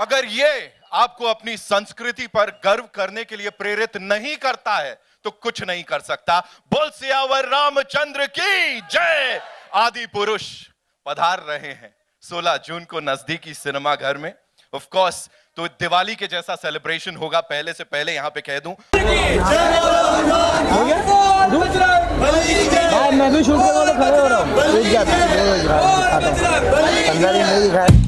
अगर ये आपको अपनी संस्कृति पर गर्व करने के लिए प्रेरित नहीं करता है तो कुछ नहीं कर सकता। बोल सियावर रामचंद्र की जय। आदि पुरुष पधार रहे हैं 16 जून को नजदीकी सिनेमा घर में। ऑफ कोर्स तो दिवाली के जैसा सेलिब्रेशन होगा। पहले से पहले यहां पे कह दूं, मैं भी शूट करने वाले खड़े हो रहा हूँ। 15 दिन नहीं दिखाया।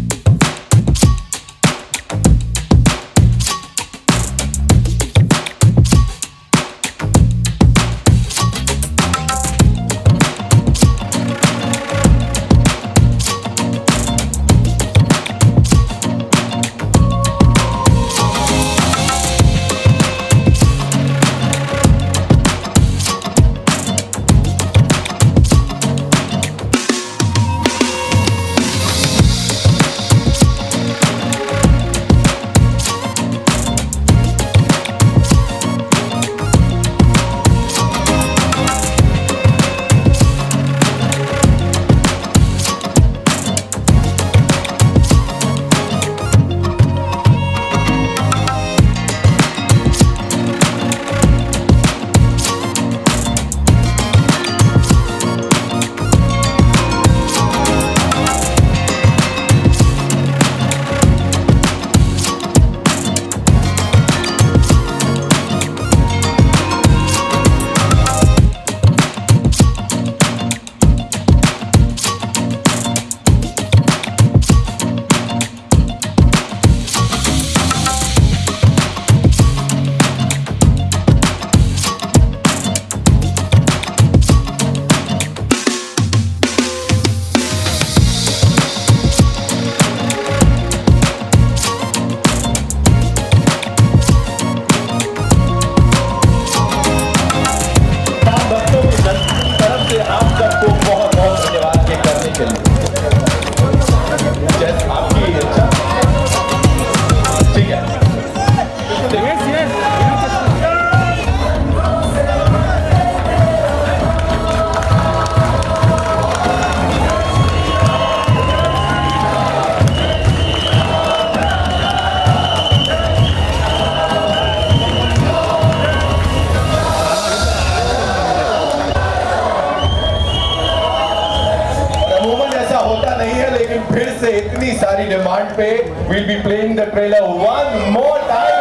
फिर से इतनी सारी डिमांड पे we'll be playing the trailer one more time.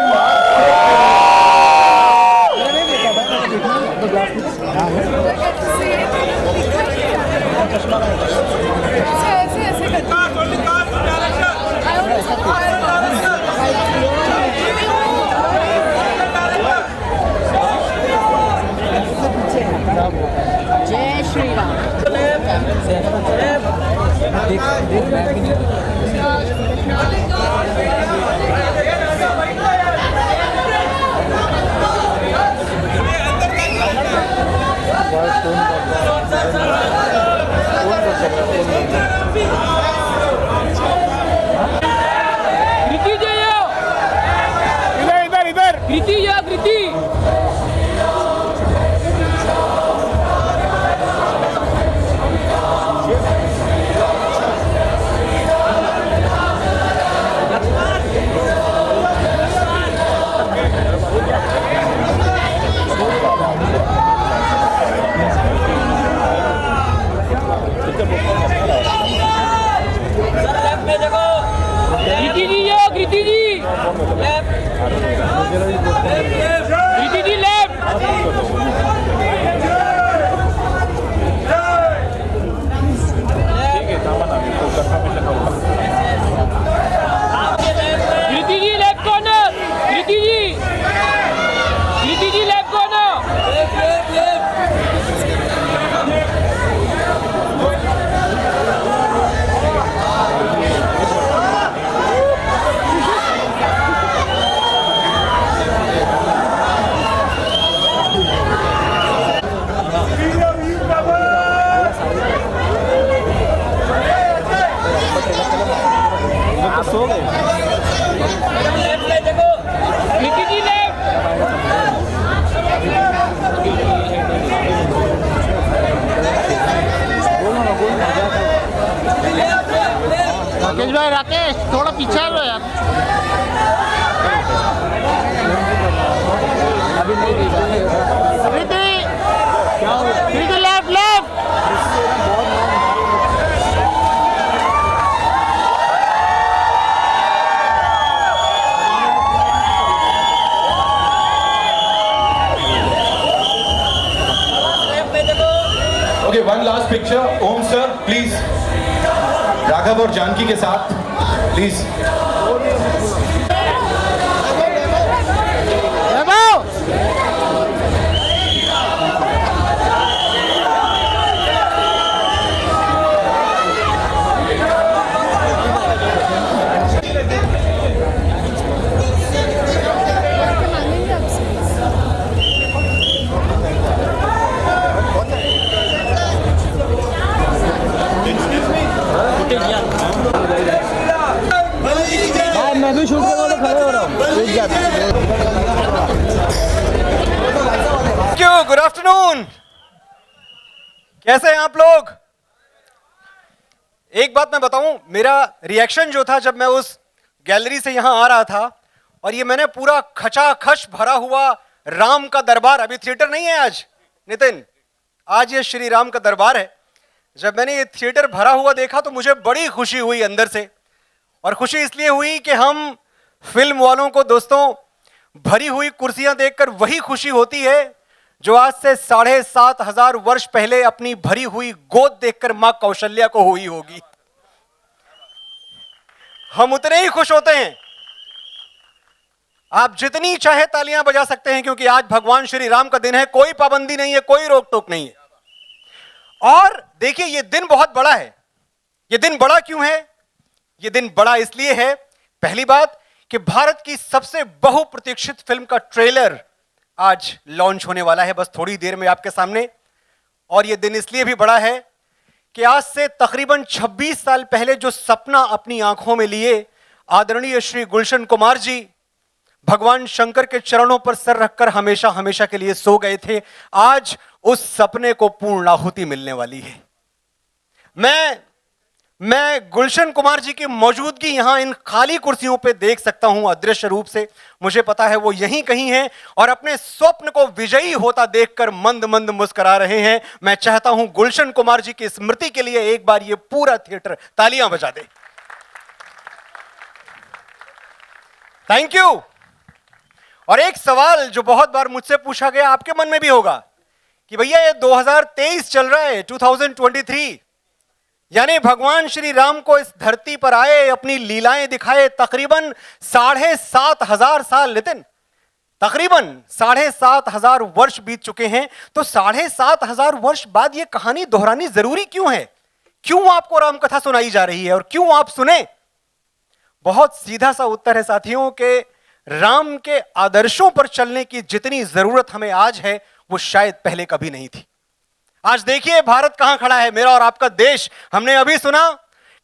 जय श्री राम। कृति जय इधर इधर कृति जय कृति। कृति जी यो कृति जी कृति जी लेफ्ट। कृति जी लेफ्ट कॉर्नर। कृति जी लेफ्ट कॉर्नर। सो गए। कृति जी लेफ्ट। राकेश भाई राकेश थोड़ा पीछे आ लो यार। Kriti left left okay, one last picture. Om sir please, Raghav और जानकी के साथ प्लीज। भाई मैं भी शूट करने तो खड़े हो रहा हूँ। क्यों, गुड आफ्टरनून। कैसे हैं आप लोग? एक बात मैं बताऊं, मेरा रिएक्शन जो था जब मैं उस गैलरी से यहां आ रहा था और ये मैंने पूरा खचाखच भरा हुआ राम का दरबार, अभी थिएटर नहीं है आज नितिन, आज ये श्री राम का दरबार है। जब मैंने ये थिएटर भरा हुआ देखा तो मुझे बड़ी खुशी हुई अंदर से, और खुशी इसलिए हुई कि हम फिल्म वालों को दोस्तों भरी हुई कुर्सियां देखकर वही खुशी होती है जो आज से 7,500 वर्ष पहले अपनी भरी हुई गोद देखकर मां कौशल्या को हुई होगी। हम उतने ही खुश होते हैं। आप जितनी चाहे तालियां बजा सकते हैं क्योंकि आज भगवान श्री राम का दिन है, कोई पाबंदी नहीं है, कोई रोक टोक नहीं है। और देखिए, यह दिन बहुत बड़ा है। यह दिन बड़ा क्यों है? यह दिन बड़ा इसलिए है, पहली बात कि भारत की सबसे बहुप्रतीक्षित फिल्म का ट्रेलर आज लॉन्च होने वाला है, बस थोड़ी देर में आपके सामने। और यह दिन इसलिए भी बड़ा है कि आज से तकरीबन 26 साल पहले जो सपना अपनी आंखों में लिए आदरणीय श्री गुलशन कुमार जी भगवान शंकर के चरणों पर सर रखकर हमेशा हमेशा के लिए सो गए थे, आज उस सपने को पूर्णाहुति मिलने वाली है। मैं गुलशन कुमार जी की मौजूदगी यहां इन खाली कुर्सियों पे देख सकता हूं अदृश्य रूप से। मुझे पता है वो यहीं कहीं हैं और अपने स्वप्न को विजयी होता देखकर मंद मंद मुस्कुरा रहे हैं। मैं चाहता हूं गुलशन कुमार जी की स्मृति के लिए एक बार ये पूरा थिएटर तालियां बजा दे। Thank you. और एक सवाल जो बहुत बार मुझसे पूछा गया, आपके मन में भी होगा कि भैया ये 2023 चल रहा है, 2023, यानी भगवान श्री राम को इस धरती पर आए, अपनी लीलाएं दिखाए तकरीबन 7,500 साल, नितिन तकरीबन 7,500 वर्ष बीत चुके हैं। तो 7,500 वर्ष बाद यह कहानी दोहरानी जरूरी क्यों है? क्यों आपको राम कथा सुनाई जा रही है और क्यों आप सुने? बहुत सीधा सा उत्तर है साथियों के राम के आदर्शों पर चलने की जितनी जरूरत हमें आज है वो शायद पहले कभी नहीं थी। आज देखिए भारत कहां खड़ा है, मेरा और आपका देश। हमने अभी सुना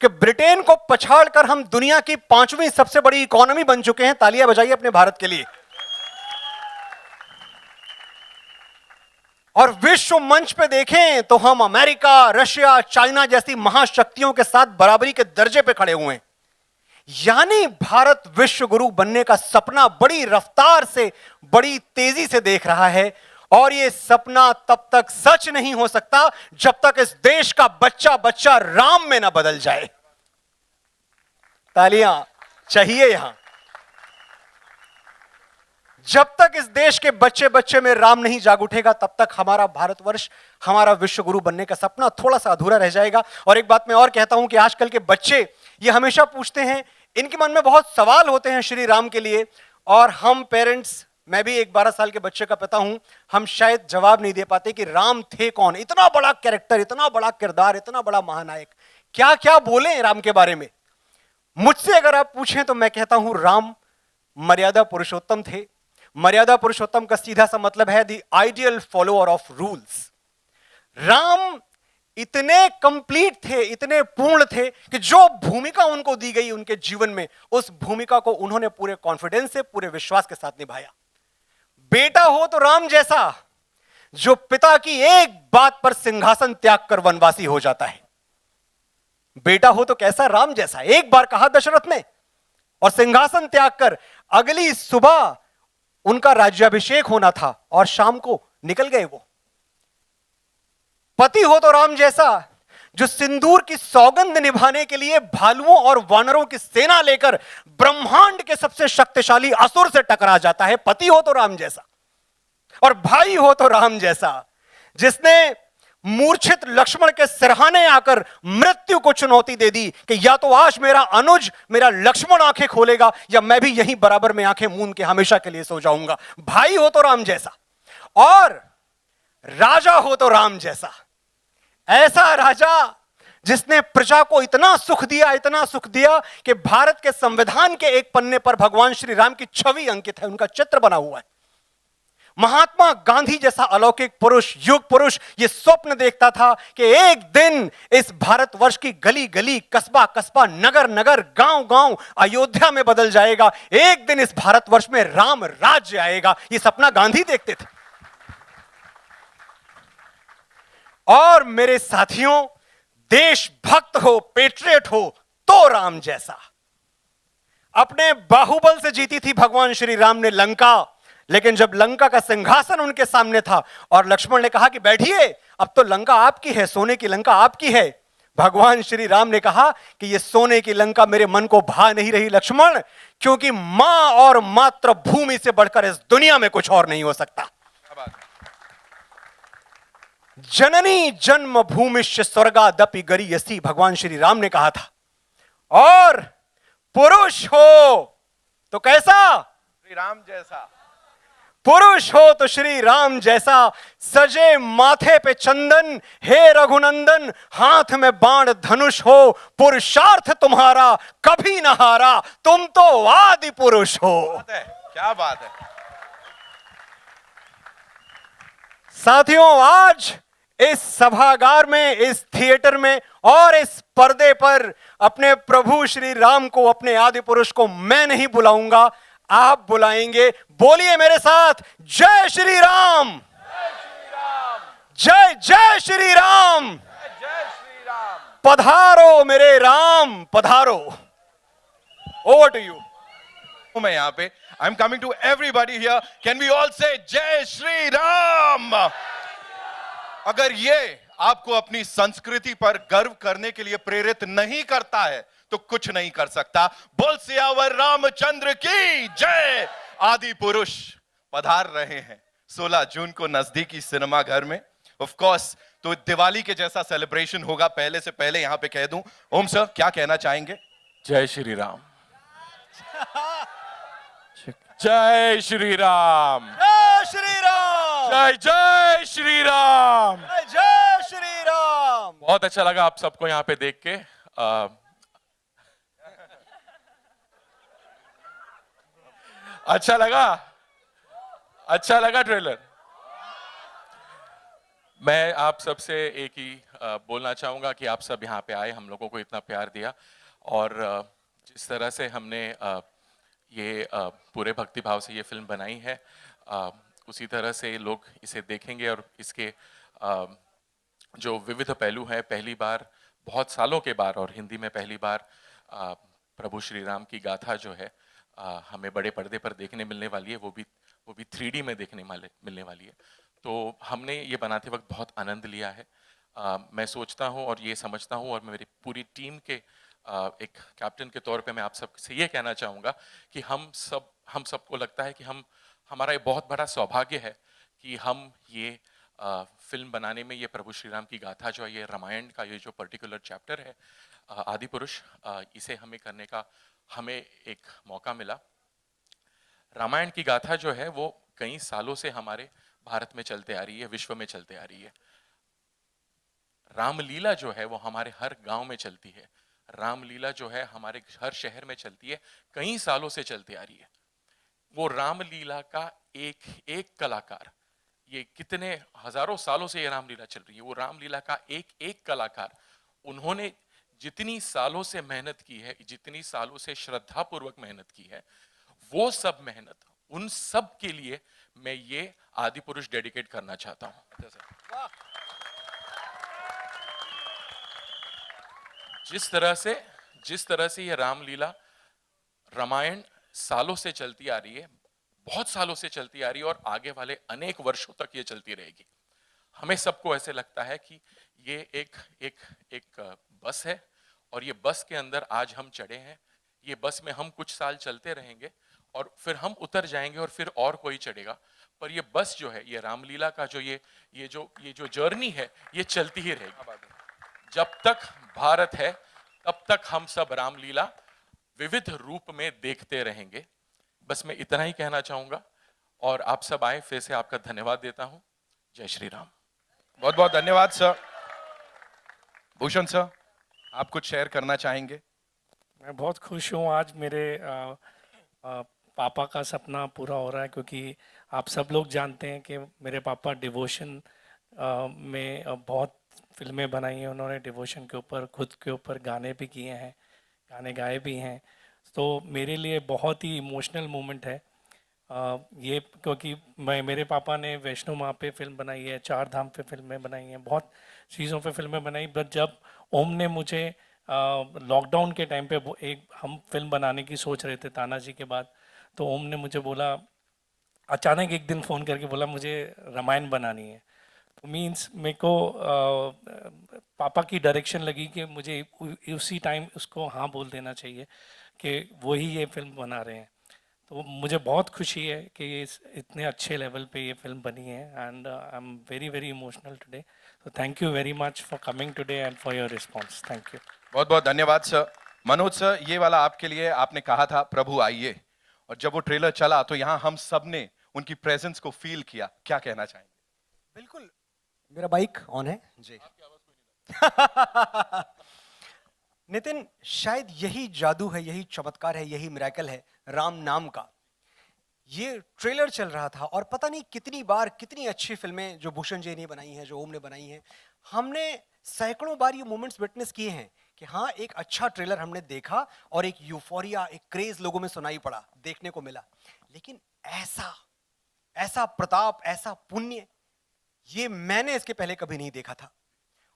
कि ब्रिटेन को पछाड़कर हम दुनिया की 5वीं सबसे बड़ी इकोनॉमी बन चुके हैं। तालियां बजाइए अपने भारत के लिए। और विश्व मंच पे देखें तो हम अमेरिका, रशिया, चाइना जैसी महाशक्तियों के साथ बराबरी के दर्जे पे खड़े हुए हैं। यानी भारत विश्व गुरु बनने का सपना बड़ी रफ्तार से, बड़ी तेजी से देख रहा है। और यह सपना तब तक सच नहीं हो सकता जब तक इस देश का बच्चा बच्चा राम में ना बदल जाए। तालियां चाहिए यहां। जब तक इस देश के बच्चे बच्चे में राम नहीं जाग उठेगा तब तक हमारा भारतवर्ष, हमारा विश्व गुरु बनने का सपना थोड़ा सा अधूरा रह जाएगा। और एक बात मैं और कहता हूं कि आजकल के बच्चे ये हमेशा पूछते हैं, इनके मन में बहुत सवाल होते हैं श्री राम के लिए, और हम पेरेंट्स, मैं भी एक 12 साल के बच्चे का पिता हूं, हम शायद जवाब नहीं दे पाते कि राम थे कौन। इतना बड़ा कैरेक्टर, इतना बड़ा किरदार, इतना बड़ा महानायक, क्या क्या बोले राम के बारे में। मुझसे अगर आप पूछें तो मैं कहता हूं राम मर्यादा पुरुषोत्तम थे। मर्यादा पुरुषोत्तम का सीधा सा मतलब है the ideal follower of rules. Ram इतने कंप्लीट थे, इतने पूर्ण थे कि जो भूमिका उनको दी गई उनके जीवन में, उस भूमिका को उन्होंने पूरे कॉन्फिडेंस से, पूरे विश्वास के साथ निभाया। बेटा हो तो राम जैसा, जो पिता की एक बात पर सिंहासन त्याग कर वनवासी हो जाता है। बेटा हो तो कैसा? राम जैसा। एक बार कहा दशरथ ने और सिंहासन त्याग कर अगली सुबह उनका राज्याभिषेक होना था और शाम को निकल गए वो। पति हो तो राम जैसा, जो सिंदूर की सौगंध निभाने के लिए भालुओं और वानरों की सेना लेकर ब्रह्मांड के सबसे शक्तिशाली असुर से टकरा जाता है। पति हो तो राम जैसा, और भाई हो तो राम जैसा, जिसने मूर्छित लक्ष्मण के सिरहाने आकर मृत्यु को चुनौती दे दी कि या तो आज मेरा अनुज, मेरा लक्ष्मण आंखें खोलेगा या मैं भी यहीं बराबर में आंखें मूंद के हमेशा के लिए सो जाऊंगा। भाई हो तो राम जैसा, और राजा हो तो राम जैसा। ऐसा राजा जिसने प्रजा को इतना सुख दिया, इतना सुख दिया कि भारत के संविधान के एक पन्ने पर भगवान श्री राम की छवि अंकित है, उनका चित्र बना हुआ है। महात्मा गांधी जैसा अलौकिक पुरुष, युग पुरुष, यह स्वप्न देखता था कि एक दिन इस भारतवर्ष की गली गली, कस्बा कस्बा, नगर नगर, गांव गांव अयोध्या में बदल जाएगा। एक दिन इस भारतवर्ष में राम राज्य आएगा। यह सपना गांधी देखते थे। और मेरे साथियों, देशभक्त हो, पेट्रियट हो तो राम जैसा। अपने बाहुबल से जीती थी भगवान श्री राम ने लंका, लेकिन जब लंका का सिंहासन उनके सामने था और लक्ष्मण ने कहा कि बैठिए, अब तो लंका आपकी है, सोने की लंका आपकी है, भगवान श्री राम ने कहा कि ये सोने की लंका मेरे मन को भा नहीं रही लक्ष्मण, क्योंकि मां और मातृभूमि से बढ़कर इस दुनिया में कुछ और नहीं हो सकता। जननी जन्मभूमिश्च स्वर्गादपि गरीयसी, भगवान श्री राम ने कहा था। और पुरुष हो तो कैसा? श्री राम जैसा। पुरुष हो तो श्री राम जैसा, सजे माथे पे चंदन, हे रघुनंदन, हाथ में बाण धनुष हो, पुरुषार्थ तुम्हारा कभी न हारा, तुम तो आदि पुरुष हो। क्या बात है। साथियों, आज इस सभागार में, इस थिएटर में और इस पर्दे पर अपने प्रभु श्री राम को, अपने आदि पुरुष को मैं नहीं बुलाऊंगा, आप बुलाएंगे। बोलिए मेरे साथ, जय श्री राम, जय जय श्री राम, जय श्री राम। पधारो मेरे राम पधारो। Over to you. मैं यहां पे, I am coming to everybody here, can we all say जय श्री राम। अगर ये आपको अपनी संस्कृति पर गर्व करने के लिए प्रेरित नहीं करता है तो कुछ नहीं कर सकता। बोल सियावर रामचंद्र की जय। आदि पुरुष पधार रहे हैं 16 जून को नजदीकी सिनेमा घर में। ऑफ कोर्स, तो दिवाली के जैसा सेलिब्रेशन होगा। पहले से पहले यहां पे कह दूं, ओम सर क्या कहना चाहेंगे? जय श्री राम। जय श्री राम। जय श्री राम। जय जय श्री राम। जय श्री राम। बहुत अच्छा लगा आप सबको यहाँ पे देख के। अच्छा लगा ट्रेलर। मैं आप सबसे एक ही बोलना चाहूंगा कि आप सब यहाँ पे आए, हम लोगों को इतना प्यार दिया, और जिस तरह से हमने ये पूरे भक्तिभाव से ये फिल्म बनाई है, उसी तरह से लोग इसे देखेंगे और इसके जो विविध पहलू हैं, पहली बार बहुत सालों के बाद और हिंदी में पहली बार प्रभु श्री राम की गाथा जो है हमें बड़े पर्दे पर देखने मिलने वाली है, वो भी 3D में देखने मिलने वाली है। तो हमने ये बनाते वक्त बहुत आनंद लिया है। मैं सोचता हूँ और ये समझता हूँ, और मेरी पूरी टीम के एक कैप्टन के तौर पे मैं आप सबसे ये कहना चाहूँगा कि हम सबको लगता है कि हमारा ये बहुत बड़ा सौभाग्य है कि हम ये फिल्म बनाने में, ये प्रभु श्री राम की गाथा जो है, ये रामायण का ये जो पर्टिकुलर चैप्टर है आदि पुरुष, इसे हमें करने का हमें एक मौका मिला। रामायण की गाथा जो है वो कई सालों से हमारे भारत में चलते आ रही है, विश्व में चलते आ रही है। रामलीला जो है वो हमारे हर गांव में चलती है, रामलीला जो है हमारे हर शहर में चलती है, कई सालों से चलती आ रही है। वो रामलीला का एक कलाकार, ये कितने हजारों सालों से ये रामलीला चल रही है, वो रामलीला का एक कलाकार, उन्होंने जितनी सालों से मेहनत की है, जितनी सालों से श्रद्धा पूर्वक मेहनत की है, वो सब मेहनत, उन सब के लिए मैं ये आदि पुरुष डेडिकेट करना चाहता हूं। जिस तरह से ये रामलीला, रामायण सालों से चलती आ रही है, बहुत सालों से चलती आ रही है और आगे वाले अनेक वर्षों तक ये चलती रहेगी। हमें सबको ऐसे लगता है कि ये एक बस है और ये बस के अंदर आज हम चढ़े हैं, ये बस में हम कुछ साल चलते रहेंगे और फिर हम उतर जाएंगे और फिर और कोई चढ़ेगा, पर ये बस जो है, ये रामलीला का जो ये जो जर्नी है, ये चलती ही रहेगी। जब तक भारत है तब तक हम सब रामलीला विविध रूप में देखते रहेंगे। बस मैं इतना ही कहना चाहूंगा और आप सब आए, फिर से आपका धन्यवाद देता हूं। जय श्री राम। बहुत बहुत धन्यवाद सर। भूषण सर, आप कुछ शेयर करना चाहेंगे? मैं बहुत खुश हूँ आज मेरे पापा का सपना पूरा हो रहा है, क्योंकि आप सब लोग जानते हैं कि मेरे पापा डिवोशन में बहुत फिल्में बनाई हैं उन्होंने, डिवोशन के ऊपर, खुद के ऊपर गाने भी किए हैं, गाने गाए भी हैं। तो मेरे लिए बहुत ही इमोशनल मोमेंट है ये, क्योंकि मेरे पापा ने वैष्णो माँ पे फिल्म बनाई है, चार धाम पे फिल्में बनाई हैं, बहुत चीज़ों पे फिल्में बनाई। बट जब ओम ने मुझे लॉकडाउन के टाइम पे एक हम फिल्म बनाने की सोच रहे थे तानाजी के बाद, तो ओम ने मुझे बोला, अचानक एक दिन फ़ोन करके बोला मुझे रामायण बनानी है। तो मीन्स मेरे को पापा की डायरेक्शन लगी कि मुझे उसी टाइम उसको हाँ बोल देना चाहिए कि वही ये फिल्म बना रहे हैं। तो मुझे बहुत खुशी है कि ये इतने अच्छे लेवल पे ये फिल्म बनी है and I am very very emotional today. So thank you very much for coming today and for your response. Thank you. बहुत बहुत धन्यवाद सर। मनोज सर, ये वाला आपके लिए, आपने कहा था प्रभु आइए, और जब वो ट्रेलर चला तो यहाँ हम सब ने उनकी प्रेजेंस को फील किया, क्या कहना चाहेंगे? बिल्कुल। मेरा बाइक ऑन है जी। नितिन, शायद यही जादू है, यही चमत्कार है, यही मिरेकल है राम नाम का। ये ट्रेलर चल रहा था और पता नहीं कितनी बार कितनी अच्छी फिल्में जो भूषण जी ने बनाई हैं, जो ओम ने बनाई हैं, हमने सैकड़ों बार ये मोमेंट्स विटनेस किए हैं कि हाँ, एक अच्छा ट्रेलर हमने देखा और एक यूफोरिया, एक क्रेज लोगों में सुनाई पड़ा, देखने को मिला। लेकिन ऐसा प्रताप, ऐसा पुण्य, ये मैंने इसके पहले कभी नहीं देखा था।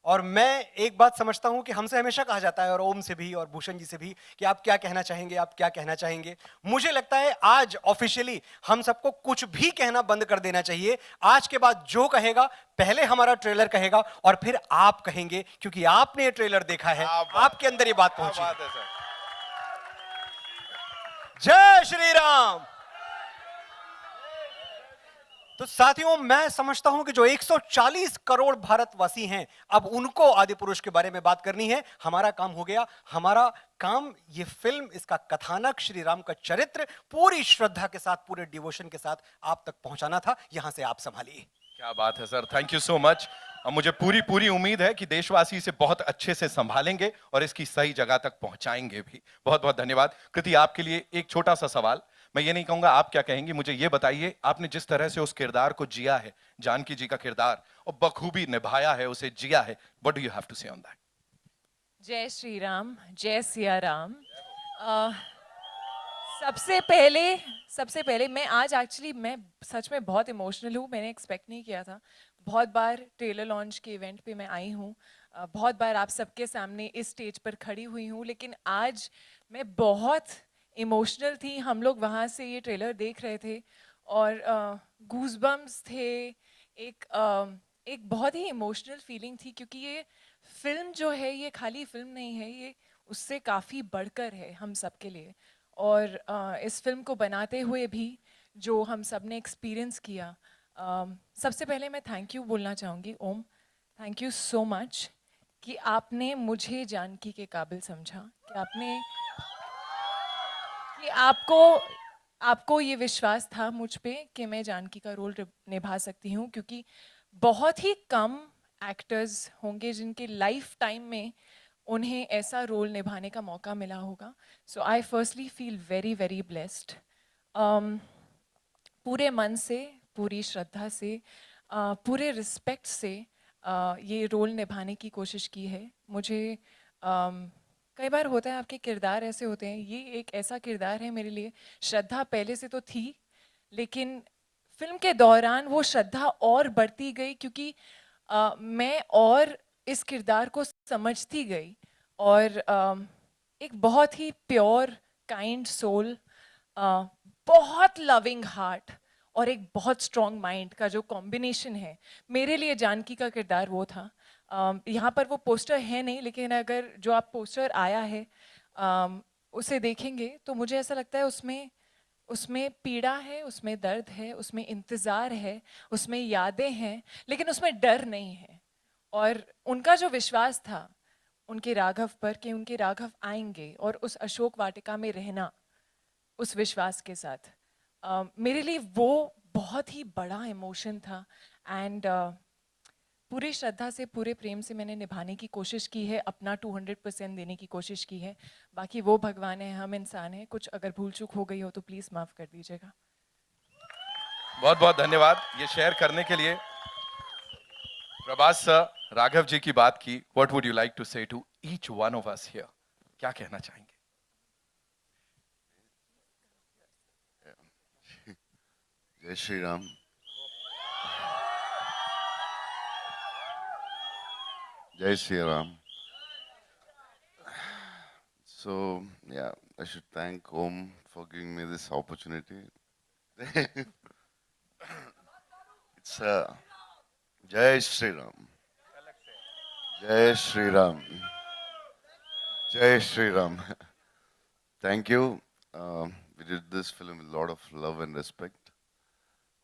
और मैं एक बात समझता हूं कि हमसे हमेशा कहा जाता है, और ओम से भी और भूषण जी से भी, कि आप क्या कहना चाहेंगे, आप क्या कहना चाहेंगे। मुझे लगता है आज ऑफिशियली हम सबको कुछ भी कहना बंद कर देना चाहिए। आज के बाद जो कहेगा, पहले हमारा ट्रेलर कहेगा और फिर आप कहेंगे, क्योंकि आपने ये ट्रेलर देखा है, आपके अंदर ये बात पहुंची। जय श्री राम। तो साथियों, मैं समझता हूं कि जो 140 करोड़ भारतवासी हैं, अब उनको आदि पुरुष के बारे में बात करनी है। हमारा काम हो गया। हमारा काम ये फिल्म, इसका कथानक, श्री राम का चरित्र पूरी श्रद्धा के साथ, पूरे डिवोशन के साथ आप तक पहुंचाना था। यहां से आप संभालिए। क्या बात है sir, thank you so much. मुझे पूरी उम्मीद है कि देशवासी इसे बहुत अच्छे से संभालेंगे और इसकी सही जगह तक पहुंचाएंगे भी। बहुत बहुत धन्यवाद। कृति, आपके लिए एक छोटा सा सवाल, मैं ये नहीं कहूंगा आप क्या कहेंगी, मुझे ये बताइए, आपने जिस तरह से उस किरदार को जिया है, जानकी जी का किरदार, और बखूबी निभाया है, उसे जिया है, what do you have to say on that? जय श्री राम, जय सिया राम। सबसे पहले मैं आज एक्चुअली मैं सच में बहुत इमोशनल हूँ। मैंने एक्सपेक्ट नहीं किया था। बहुत बार ट्रेलर लॉन्च के इवेंट पे मैं आई हूँ, बहुत बार आप सबके सामने इस स्टेज पर खड़ी हुई हूँ, लेकिन आज मैं बहुत इमोशनल थी। हम लोग वहाँ से ये ट्रेलर देख रहे थे और गूज़बम्स थे, एक बहुत ही इमोशनल फीलिंग थी, क्योंकि ये फिल्म जो है, ये खाली फिल्म नहीं है, ये उससे काफ़ी बढ़कर है हम सब के लिए। और इस फिल्म को बनाते हुए भी जो हम सब ने एक्सपीरियंस किया, सबसे पहले मैं थैंक यू बोलना चाहूँगी ओम, थैंक यू सो मच कि आपने मुझे जानकी के काबिल समझा, कि आपको ये विश्वास था मुझ पे कि मैं जानकी का रोल निभा सकती हूँ, क्योंकि बहुत ही कम एक्टर्स होंगे जिनके लाइफ टाइम में उन्हें ऐसा रोल निभाने का मौका मिला होगा। So I firstly feel very very blessed. पूरे मन से, पूरी श्रद्धा से, पूरे रिस्पेक्ट से ये रोल निभाने की कोशिश की है। मुझे कई बार होता है, आपके किरदार ऐसे होते हैं, ये एक ऐसा किरदार है मेरे लिए। श्रद्धा पहले से तो थी, लेकिन फिल्म के दौरान वो श्रद्धा और बढ़ती गई, क्योंकि मैं और इस किरदार को समझती गई, और एक बहुत ही प्योर, काइंड सोल, बहुत लविंग हार्ट और एक बहुत स्ट्रॉन्ग माइंड का जो कॉम्बिनेशन है, मेरे लिए जानकी का किरदार वो था। यहाँ पर वो पोस्टर है नहीं, लेकिन अगर जो आप पोस्टर आया है उसे देखेंगे तो मुझे ऐसा लगता है उसमें उसमें पीड़ा है, उसमें दर्द है, उसमें इंतज़ार है, उसमें यादें हैं, लेकिन उसमें डर नहीं है। और उनका जो विश्वास था उनके राघव पर कि उनके राघव आएंगे और उस अशोक वाटिका में रहना, उस विश्वास के साथ, मेरे लिए वो बहुत ही बड़ा इमोशन था। एंड पूरी श्रद्धा से, पूरे प्रेम से मैंने निभाने की कोशिश की है, अपना 200% देने की कोशिश की है। बाकी वो भगवान है, हम इंसान हैं, कुछ अगर भूल चूक हो गई हो तो प्लीज़ माफ़ कर दीजिएगा। बहुत बहुत धन्यवाद ये शेयर करने के लिए। प्रभास सर, राघव जी की बात की, what would you like to say to each one of us here? क्या कहना चाहेंगे? जय Shri Ram. Jai Shri Ram. So, yeah, I should thank Om for giving me this opportunity. It's Jai Shri Ram. Jai Shri Ram. Jai Shri Ram. Thank you. We did this film with a lot of love and respect.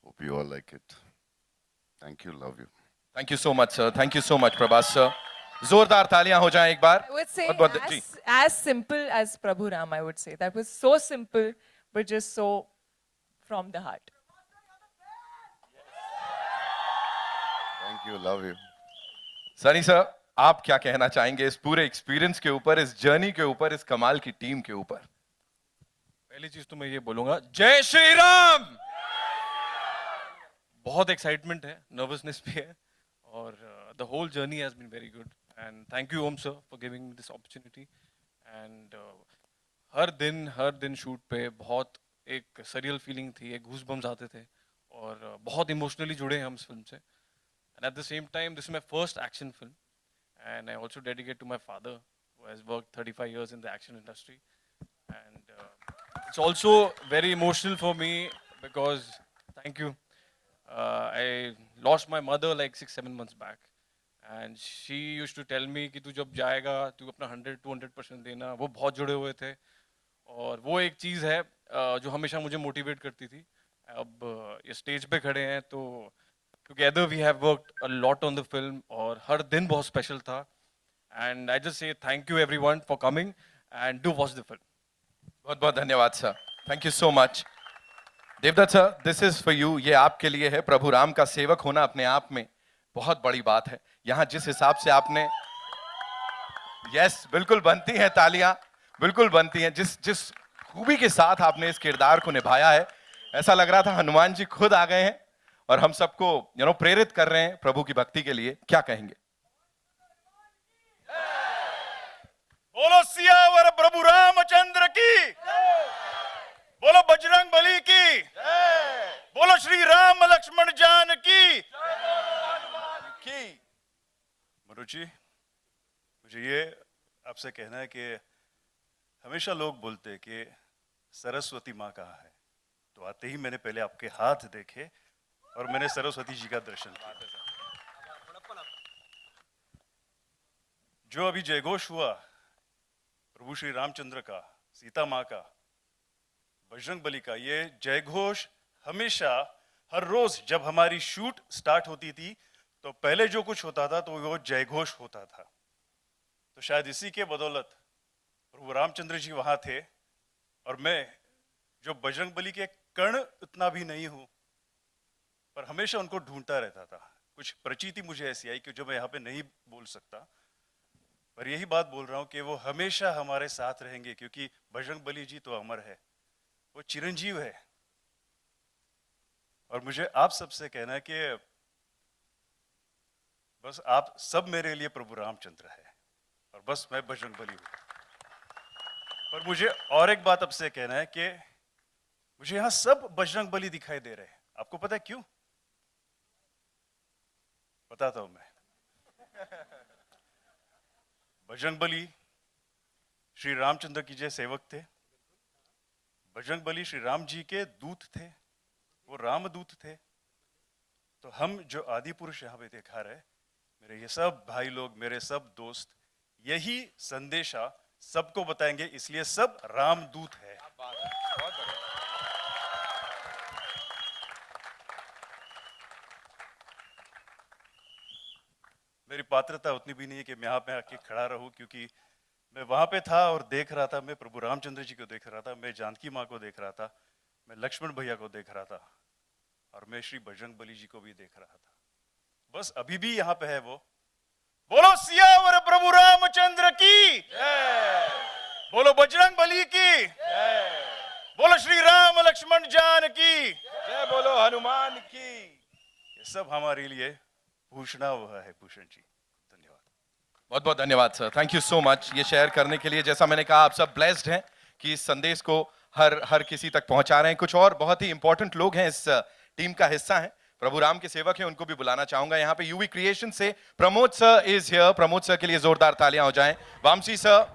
Hope you all like it. Thank you. Love you. Thank you so much sir, thank you so much Prabhas sir. जोरदार तालियां हो जाएं एक बार। I would say बहुत-बहुत जी। as simple as Prabhu Ram, I would say. That was so simple, but just so from the heart. Thank you. Love you. Sunny sir, आप क्या कहना चाहेंगे इस पूरे एक्सपीरियंस के ऊपर, इस जर्नी के ऊपर, इस कमाल की टीम के ऊपर? पहली चीज तो मैं ये बोलूंगा, जय श्री राम। बहुत एक्साइटमेंट है, नर्वसनेस भी है, और the whole journey has been very good, and thank you Om sir for giving me this opportunity. And हर दिन शूट पे बहुत एक सरियल फीलिंग थी, एक घूस बम्स आते थे, और बहुत इमोशनली जुड़े हैं हम इस फिल्म से। And at the same time this is my first action film, and I also dedicate to my father who has worked 35 years in the action industry. And it's also very emotional for me because, thank you, I lost my mother like 6-7 months back, and she used to tell me कि तू जब जाएगा तू अपना 100-200% देना। वो बहुत जुड़े हुए थे, और वो एक चीज़ है जो हमेशा मुझे मोटिवेट करती थी। अब ये स्टेज पे खड़े हैं तो together we have worked a lot on the film, और हर दिन बहुत स्पेशल था। And I just say thank you everyone for coming, and do watch the film. बहुत बहुत धन्यवाद sir, thank you so much. Devdutt sir, this is for you, ये आपके लिए है। प्रभु राम का सेवक होना अपने आप में बहुत बड़ी बात है। यहाँ जिस हिसाब से आपने, यस बिल्कुल बनती हैं तालियां, बिल्कुल बनती हैं। जिस जिस खूबी के साथ आपने इस किरदार को निभाया है, ऐसा लग रहा था हनुमान जी खुद आ गए हैं और हम सबको प्रेरित कर रहे हैं प्रभु की भक्ति के लिए। क्या कहेंगे? बोलो सियावर प्रभु रामचंद्र की, बोलो बजरंग बली की, बोलो श्री राम लक्ष्मण जान की। मनु जी, मुझे ये आपसे कहना है कि हमेशा लोग बोलते हैं कि सरस्वती माँ कहाँ है, तो आते ही मैंने पहले आपके हाथ देखे और मैंने सरस्वती जी का दर्शन किया। जो अभी जयघोष हुआ प्रभु श्री रामचंद्र का, सीता माँ का, बजरंग बली का, ये जयघोष हमेशा हर रोज जब हमारी शूट स्टार्ट होती थी तो पहले जो कुछ होता था तो वो जयघोष होता था। तो शायद इसी के बदौलत प्रभु रामचंद्र जी वहां थे, और मैं जो बजरंग बली के कर्ण उतना भी नहीं हूं, पर हमेशा उनको ढूंढता रहता था। कुछ प्रचीति मुझे ऐसी आई कि जो मैं यहाँ पे नहीं बोल सकता, पर यही बात बोल रहा हूं कि वो हमेशा हमारे साथ रहेंगे, क्योंकि बजरंग बली जी तो अमर है, वो चिरंजीव है। और मुझे आप सबसे कहना है कि बस आप सब मेरे लिए प्रभु रामचंद्र है, और बस मैं बजरंग बली हूं। पर मुझे और एक बात आपसे कहना है कि मुझे यहां सब बजरंग बली दिखाई दे रहे हैं। आपको पता है क्यों? बताता हूं मैं। बजरंग बली श्री रामचंद्र की जय सेवक थे, बजरंग बली श्री राम जी के दूत थे, वो रामदूत थे। तो हम जो आदि पुरुष यहाँ पे दिखा रहे, मेरे ये सब भाई लोग, मेरे सब दोस्त, यही संदेशा सबको बताएंगे, इसलिए सब रामदूत है। मेरी पात्रता उतनी भी नहीं है कि मैं यहाँ पे आके खड़ा रहूं, क्योंकि मैं वहां पे था और देख रहा था, मैं प्रभु रामचंद्र जी को देख रहा था, मैं जानकी माँ को देख रहा था, मैं लक्ष्मण भैया को देख रहा था, और मैं श्री बजरंग बली जी को भी देख रहा था। बस अभी भी यहाँ पे है वो। बोलो सियावर प्रभु रामचंद्र की, बोलो बजरंग बली की, बोलो श्री राम लक्ष्मण जान की, जय बोलो हनुमान की। ये सब हमारे लिए भूषणा हुआ है। भूषण जी धन्यवाद। बहुत बहुत धन्यवाद sir, thank you so much ये शेयर करने के लिए। जैसा मैंने कहा, आप सब ब्लेस्ड हैं कि इस संदेश को हर किसी तक पहुंचा रहे हैं। कुछ और बहुत ही इंपॉर्टेंट लोग हैं, इस टीम का हिस्सा हैं, प्रभु राम के सेवक हैं, उनको भी बुलाना चाहूंगा। यहाँ पे यूवी क्रिएशन से Pramod sir is here. Pramod sir के लिए जोरदार तालियां हो जाएं। वामसी सर,